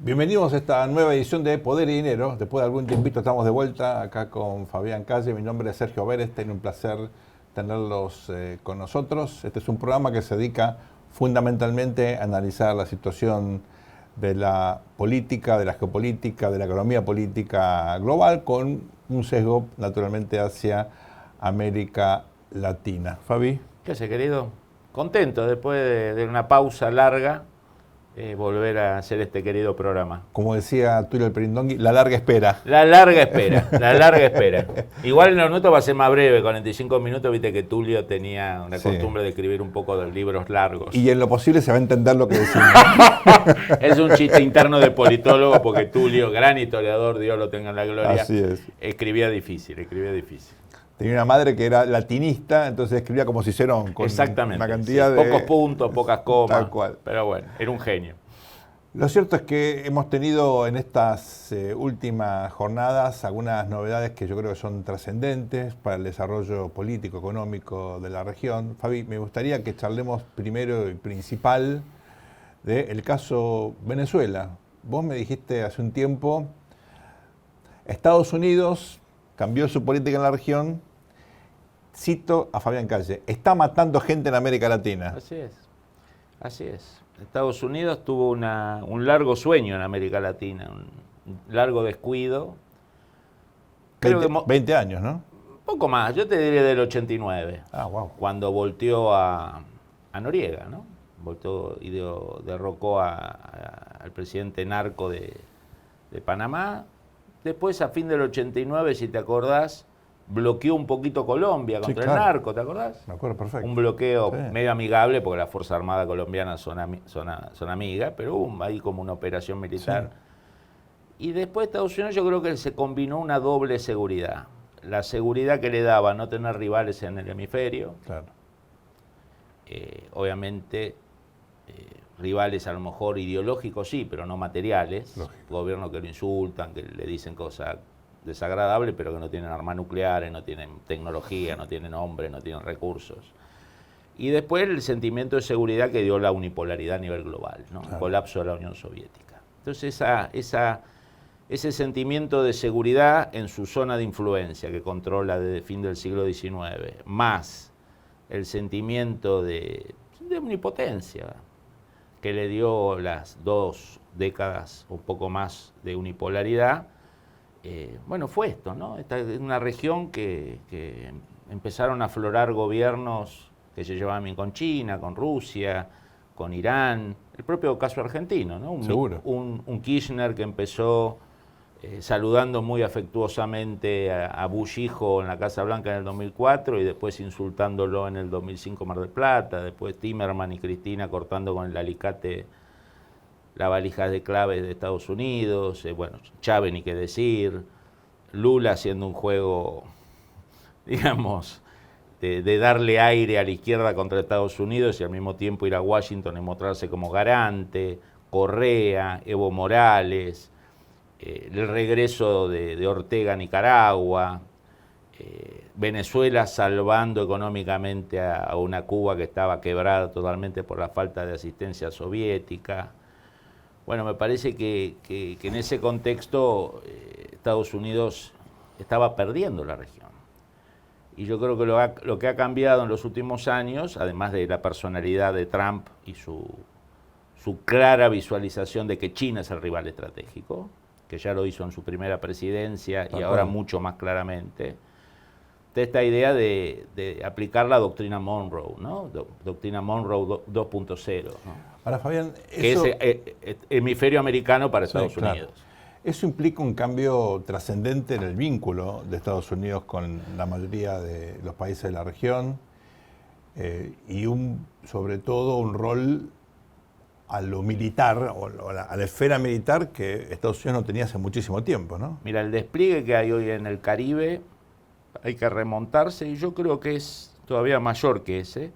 Bienvenidos a esta nueva edición de Poder y Dinero. Después de algún tiempito estamos de vuelta acá con Fabián Calle. Mi nombre es Sergio Berestein, un placer tenerlos con nosotros. Este es un programa que se dedica fundamentalmente a analizar la situación de la política, de la geopolítica, de la economía política global, con un sesgo naturalmente hacia América Latina. Fabi. ¿Qué hace, querido? Contento después de una pausa larga. Volver a hacer este querido programa. Como decía Tulio el Perindongui, la larga espera. La larga espera, la larga espera. Igual en los minutos va a ser más breve, 45 minutos, viste que Tulio tenía una costumbre de escribir un poco de libros largos. Y en lo posible se va a entender lo que decimos. Es un chiste interno de politólogo porque Tulio, gran historiador, Dios lo tenga en la gloria, así es. Escribía difícil. Tenía una madre que era latinista, entonces escribía como Cicerón, con exactamente, una cantidad de... pocos puntos, pocas comas, tal cual. Pero bueno, era un genio. Lo cierto es que hemos tenido en estas últimas jornadas algunas novedades que yo creo que son trascendentes para el desarrollo político, económico de la región. Fabi, me gustaría que charlemos primero y principal del caso Venezuela. Vos me dijiste hace un tiempo, Estados Unidos cambió su política en la región, cito a Fabián Calle, está matando gente en América Latina. Así es. Estados Unidos tuvo un largo sueño en América Latina, un largo descuido. 20 años, ¿no? Poco más, yo te diría del 89. Wow. Cuando volteó a Noriega, ¿no? Volteó y derrocó al presidente narco de Panamá. Después, a fin del 89, si te acordás, bloqueó un poquito Colombia contra el narco, ¿te acordás? Me acuerdo perfecto. Un bloqueo medio amigable, porque las Fuerzas Armadas colombianas son amigas, pero ahí como una operación militar. Sí. Y después Estados Unidos yo creo que se combinó una doble seguridad. La seguridad que le daba no tener rivales en el hemisferio. Claro. Obviamente, rivales a lo mejor ideológicos sí, pero no materiales. Lógico. Gobiernos que lo insultan, que le dicen cosas desagradables, pero que no tienen armas nucleares, no tienen tecnología, no tienen hombres, no tienen recursos. Y después el sentimiento de seguridad que dio la unipolaridad a nivel global, ¿no? Claro. El colapso de la Unión Soviética. Entonces ese sentimiento de seguridad en su zona de influencia que controla desde el fin del siglo XIX, más el sentimiento de omnipotencia que le dio las 2 décadas, un poco más de unipolaridad, fue esto, ¿no? Esta es una región que empezaron a aflorar gobiernos que se llevaban bien con China, con Rusia, con Irán, el propio caso argentino, ¿no? Un Kirchner que empezó saludando muy afectuosamente a Bush hijo en la Casa Blanca en el 2004 y después insultándolo en el 2005 Mar del Plata, después Timerman y Cristina cortando con el alicate la valija de claves de Estados Unidos, Chávez ni qué decir, Lula haciendo un juego, digamos, de darle aire a la izquierda contra Estados Unidos y al mismo tiempo ir a Washington y mostrarse como garante, Correa, Evo Morales, el regreso de Ortega a Nicaragua, Venezuela salvando económicamente a una Cuba que estaba quebrada totalmente por la falta de asistencia soviética. Me parece que en ese contexto Estados Unidos estaba perdiendo la región. Y yo creo que lo que ha cambiado en los últimos años, además de la personalidad de Trump y su clara visualización de que China es el rival estratégico, que ya lo hizo en su primera presidencia y ahora mucho más claramente, de esta idea de aplicar la doctrina Monroe, ¿no? Doctrina Monroe 2.0, ¿no? Ahora, Fabián, que es hemisferio americano para Estados Unidos. Eso implica un cambio trascendente en el vínculo de Estados Unidos con la mayoría de los países de la región y sobre todo un rol a lo militar o a la esfera militar que Estados Unidos no tenía hace muchísimo tiempo, ¿no? Mira, el despliegue que hay hoy en el Caribe hay que remontarse y yo creo que es todavía mayor que ese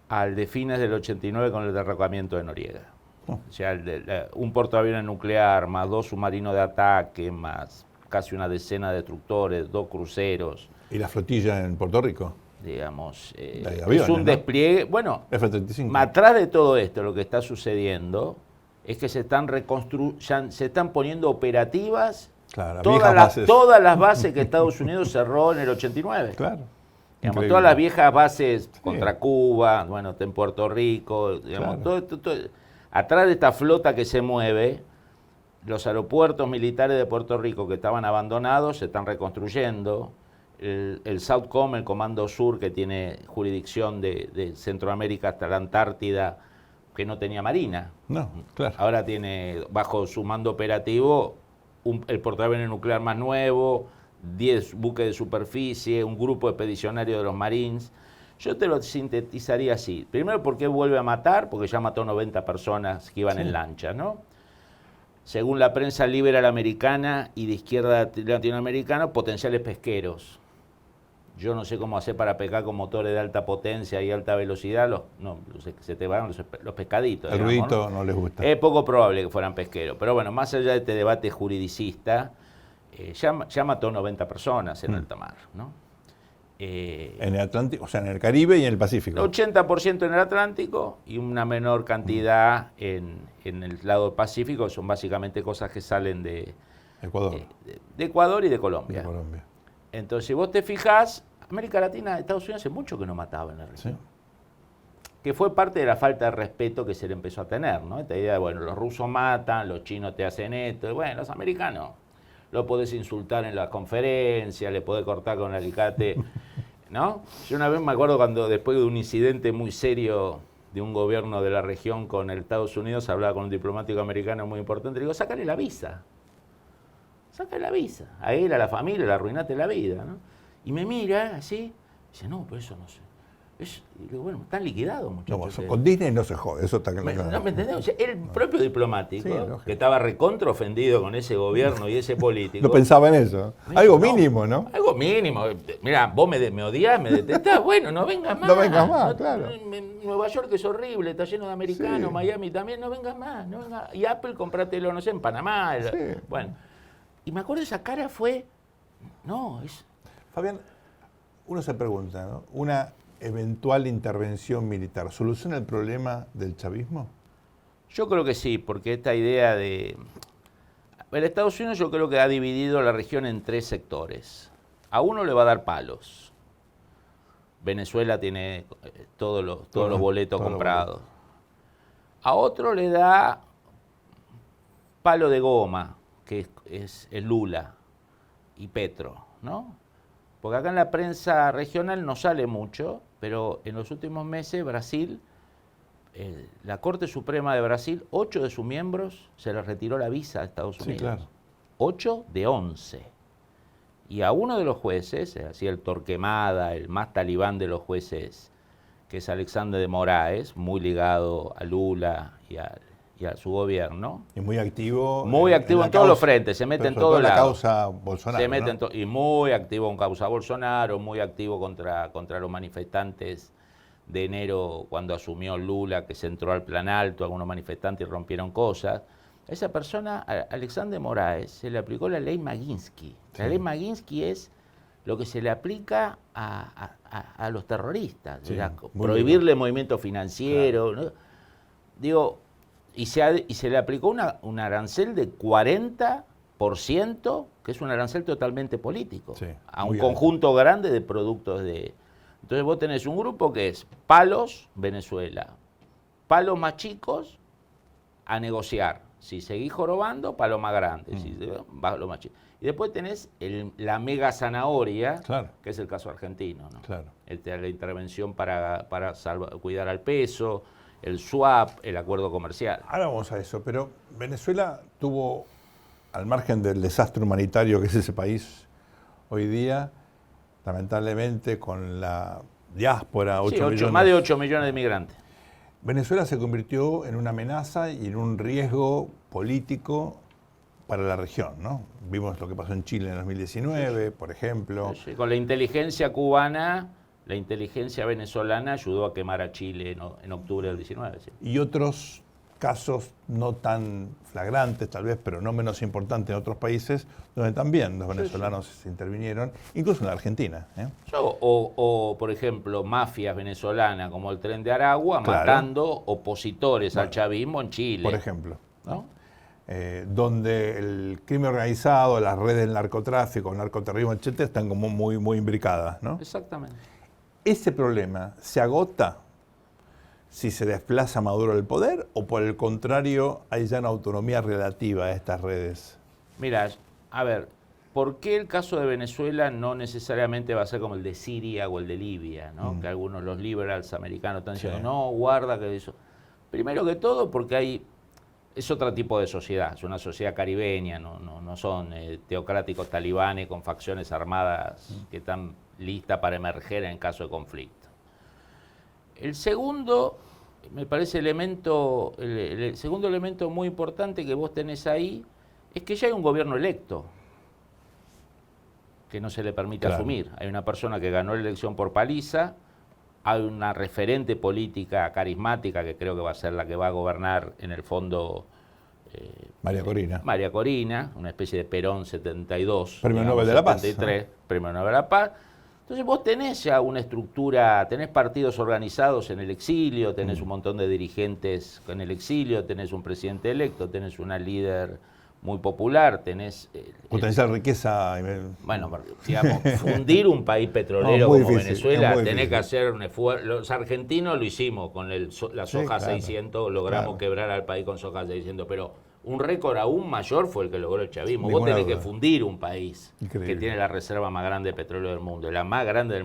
al de fines del 89 con el derrocamiento de Noriega. O sea, un portaaviones nuclear, más 2 submarinos de ataque, más casi una decena de destructores, 2 cruceros. ¿Y la flotilla en Puerto Rico? Digamos, aviones, es un despliegue, F-35. Atrás de todo esto, lo que está sucediendo es que se están poniendo operativas Claro, todas las bases que Estados Unidos cerró en el 89. Claro. Digamos, todas las viejas bases contra Cuba, bueno, en Puerto Rico, digamos, Claro. todo. Atrás de esta flota que se mueve, los aeropuertos militares de Puerto Rico que estaban abandonados se están reconstruyendo. El Southcom, el Comando Sur, que tiene jurisdicción de Centroamérica hasta la Antártida, que no tenía marina. No, claro. Ahora tiene bajo su mando operativo el portaaviones nuclear más nuevo, 10 buques de superficie, un grupo expedicionario de los Marines. Yo te lo sintetizaría así. Primero, ¿por qué vuelve a matar? Porque ya mató 90 personas que iban en lancha, ¿no? Según la prensa liberal americana y de izquierda latinoamericana, potenciales pesqueros. Yo no sé cómo hacer para pescar con motores de alta potencia y alta velocidad. Se te van los pescaditos. El ruidito no les gusta. Es poco probable que fueran pesqueros. Pero bueno, más allá de este debate juridicista, ya mató 90 personas en alta mar, ¿no? En el Atlántico, o sea, en el Caribe y en el Pacífico. 80% en el Atlántico y una menor cantidad en el lado Pacífico. Son básicamente cosas que salen de Ecuador. De Ecuador y de Colombia. De Colombia. Entonces, si vos te fijás, América Latina, Estados Unidos hace mucho que no mataba en la región. Sí. Que fue parte de la falta de respeto que se le empezó a tener, ¿no? Esta idea de, bueno, los rusos matan, los chinos te hacen esto, y bueno, los americanos lo podés insultar en las conferencias, le podés cortar con un alicate, ¿no? Yo una vez me acuerdo cuando después de un incidente muy serio de un gobierno de la región con el Estados Unidos, hablaba con un diplomático americano muy importante, le digo, sácale la visa. Sácale la visa. A él, a la familia, le arruinaste la vida, ¿no? Y me mira así, dice, no, pero eso no sé. Y digo, bueno, están liquidados, muchachos. No, con Disney no se jode, eso está claro. ¿No me entendés? O sea, el propio diplomático, Sí, que estaba recontra ofendido con ese gobierno y ese político. No pensaba en eso. Algo mínimo, ¿no? Algo mínimo. Mira, vos me odiás, me detestás, bueno, no vengas más. No vengas más, claro. Nueva York es horrible, está lleno de americanos, Sí. Miami también, no vengas más. No vengas. Y Apple, comprátelo, no sé, en Panamá. Sí. Bueno, y me acuerdo esa cara fue, no, es... Fabián, uno se pregunta, ¿no? Una eventual intervención militar, ¿soluciona el problema del chavismo? Yo creo que sí, porque esta idea de... El Estados Unidos yo creo que ha dividido la región en 3 sectores. A uno le va a dar palos. Venezuela tiene todos los boletos comprados. A otro le da palo de goma, que es el Lula y Petro, ¿no? Porque acá en la prensa regional no sale mucho, pero en los últimos meses Brasil, la Corte Suprema de Brasil, 8 de sus miembros se les retiró la visa a Estados Unidos. Sí, claro. 8 de 11. Y a uno de los jueces, así el Torquemada, el más talibán de los jueces, que es Alexandre de Moraes, muy ligado a Lula y a su gobierno. Y muy activo. Muy activo en todos los frentes, se mete en todos lados. la causa Bolsonaro. Se mete ¿no? y muy activo en causa Bolsonaro, muy activo contra los manifestantes de enero cuando asumió Lula, que se entró al Plan Alto, algunos manifestantes rompieron cosas. A esa persona, a Alexandre Moraes, se le aplicó la ley Maguinsky. La Sí. ley Maguinsky es lo que se le aplica a los terroristas, Sí, prohibirle movimiento financiero. Claro. ¿No? Digo, y se le aplicó un arancel de 40%, que es un arancel totalmente político, Sí, a un muy conjunto grande de productos de... Entonces vos tenés un grupo que es palos, Venezuela, palos más chicos, a negociar. Si seguís jorobando, palo más grande, palo más chico. Y después tenés la mega zanahoria, Claro. que es el caso argentino, ¿no? Claro. La intervención para cuidar al peso, el swap, el acuerdo comercial. Ahora vamos a eso, pero Venezuela tuvo, al margen del desastre humanitario que es ese país hoy día, lamentablemente con la diáspora, 8 millones. Más de 8 millones de migrantes. Venezuela se convirtió en una amenaza y en un riesgo político para la región, ¿no? Vimos lo que pasó en Chile en 2019, por ejemplo. Sí, con la inteligencia cubana, la inteligencia venezolana ayudó a quemar a Chile en octubre del 19. Sí. Y otros casos no tan flagrantes, tal vez, pero no menos importantes en otros países, donde también los venezolanos intervinieron, incluso en la Argentina. O, por ejemplo, mafias venezolanas como el Tren de Aragua, Claro. matando opositores al chavismo en Chile. Por ejemplo. ¿no? Donde el crimen organizado, las redes del narcotráfico, el narcoterrorismo, etcétera, están como muy, muy imbricadas, ¿no? Exactamente. ¿Ese problema se agota si se desplaza Maduro del poder o por el contrario hay ya una autonomía relativa a estas redes? Mira, a ver, ¿por qué el caso de Venezuela no necesariamente va a ser como el de Siria o el de Libia, ¿no? Que algunos los liberals americanos están diciendo, no, guarda que eso. Primero que todo porque es otro tipo de sociedad, es una sociedad caribeña, no son teocráticos talibanes con facciones armadas que están listas para emerger en caso de conflicto. El segundo, me parece el segundo elemento muy importante que vos tenés ahí, es que ya hay un gobierno electo que no se le permite asumir. Hay una persona que ganó la elección por paliza, hay una referente política carismática que creo que va a ser la que va a gobernar en el fondo María Corina. María Corina, una especie de Perón 72. Premio Nobel de la Paz. 73, Premio Nobel de la Paz. Entonces vos tenés ya una estructura, tenés partidos organizados en el exilio, tenés un montón de dirigentes en el exilio, tenés un presidente electo, tenés una líder muy popular, tenés... Potencial riqueza. Bueno, digamos, fundir un país petrolero como difícil, Venezuela, tenés que hacer un esfuerzo. Los argentinos lo hicimos con la soja 600, logramos quebrar al país con soja 600, pero un récord aún mayor fue el que logró el chavismo. Vos tenés que fundir un país que tiene la reserva más grande de petróleo del mundo, la más grande del mundo.